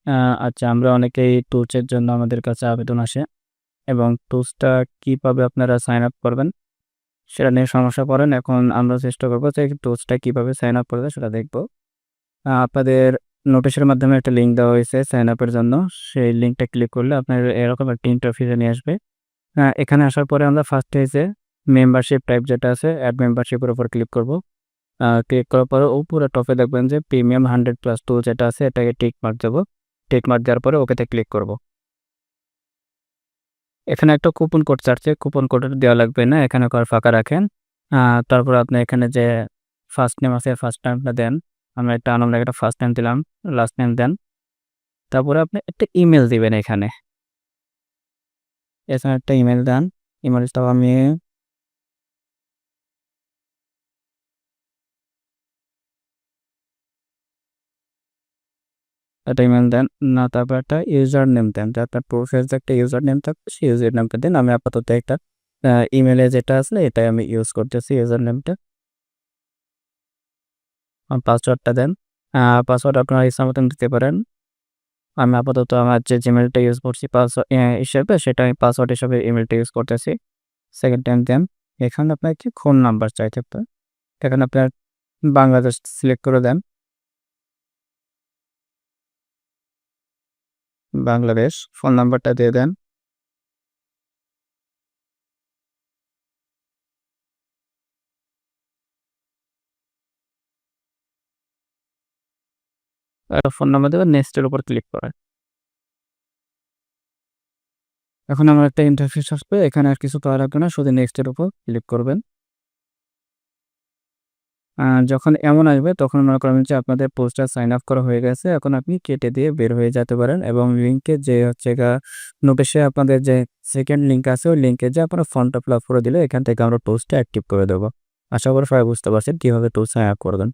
আ আচ্ছা, আমরা অনেকেই টুলসের জন্য আমাদের কাছে আবেদন আসে এবং টুলসটা কিভাবে আপনারা সাইন আপ করবেন সেটা নিয়ে সমস্যা পড়েন। এখন আমরা চেষ্টা করব যে টুলসটা কিভাবে সাইন আপ করবে সেটা দেখব। আপনাদের নোটিশের মাধ্যমে একটা লিঙ্ক দেওয়া হয়েছে সাইন আপের জন্য। সেই লিঙ্কটা ক্লিক করলে আপনার এরকম একটা ইন্টারফেসে নিয়ে আসবে। এখানে আসার পরে আমরা ফার্স্টে যে মেম্বারশিপ টাইপ যেটা আছে এড মেম্বারশিপের উপর ক্লিক করব। ক্লিক করার পরে উপরে টপে দেখবেন যে প্রিমিয়াম 100 প্লাস টুল যেটা আছে এটাকে টিক মার্ক দেব। টিক মার্ক দেওয়ার পরে ওকেতে ক্লিক করব। এখানে একটা কুপন কোড চাচ্ছে, কুপন কোডটা দেওয়া লাগবে না। এখানে ফাঁকা রাখেন। আ তারপর আপনি এখানে যে ফার্স্ট নেম আছে ফার্স্ট নেমটা দেন। আমরা একটা আনন্দ একটা ফার্স্ট নেম দিলাম, লাস্ট নেম দেন। তারপরে আপনি একটা ইমেইল দিবেন এখানে। এখানে একটা ইমেইল দেন। ইমেইলটাও আমি একটা ইমেইল দেন। না, তারপর একটা ইউজার নেম দেন। যে আপনার প্রোফাইলে যে একটা ইউজার নেম থাকবে সেই ইউজার নেমটা দিন। আমি আপাতত একটা ইমেইলে যেটা আছে এটাই আমি ইউজ করতেছি ইউজার নেমটা। পাসওয়ার্ডটা দেন। পাসওয়ার্ড আপনার ইচ্ছা মতন দিতে পারেন। আমি আপাতত আমার যে জিমেইলটা ইউজ করছি পাসওয়ার্ড হিসেবে সেটা আমি পাসওয়ার্ড হিসেবে ইমেইলটা ইউজ করতেছি। সেকেন্ড টাইম দেন। এখানে আপনাকে ফোন নাম্বার চাইতে পারে। এখানে আপনার বাংলাদেশ সিলেক্ট করে দেন। বাংলাদেশ ফোন নাম্বারটা দিয়ে দেন। ফোন নাম্বার দেবেন, নেক্সট এর উপর ক্লিক করেন। এখন আমার একটা ইন্টারফেস আসবে। এখানে আর কিছু করা লাগবে না। শুধু নেক্সট এর উপর ক্লিক করবেন। আ যখন এমন আসবে তখন মনে করেন যে আপনাদের পোস্টটা সাইন আপ করা হয়ে গেছে। এখন আপনি কেটে দিয়ে বের হয়ে যেতে পারেন এবং লিঙ্কে যে হচ্ছে নোটিশে আপনাদের যে সেকেন্ড লিঙ্ক আছে ওই লিঙ্কে যেয়ে আপনারা ফর্মটা ফিল আপ করে দিলে এখান থেকে আমরা পোস্টটা অ্যাক্টিভ করে দেব। আশা করি সবাই বুঝতে পারছেন কিভাবে টুল সাইন আপ করবেন।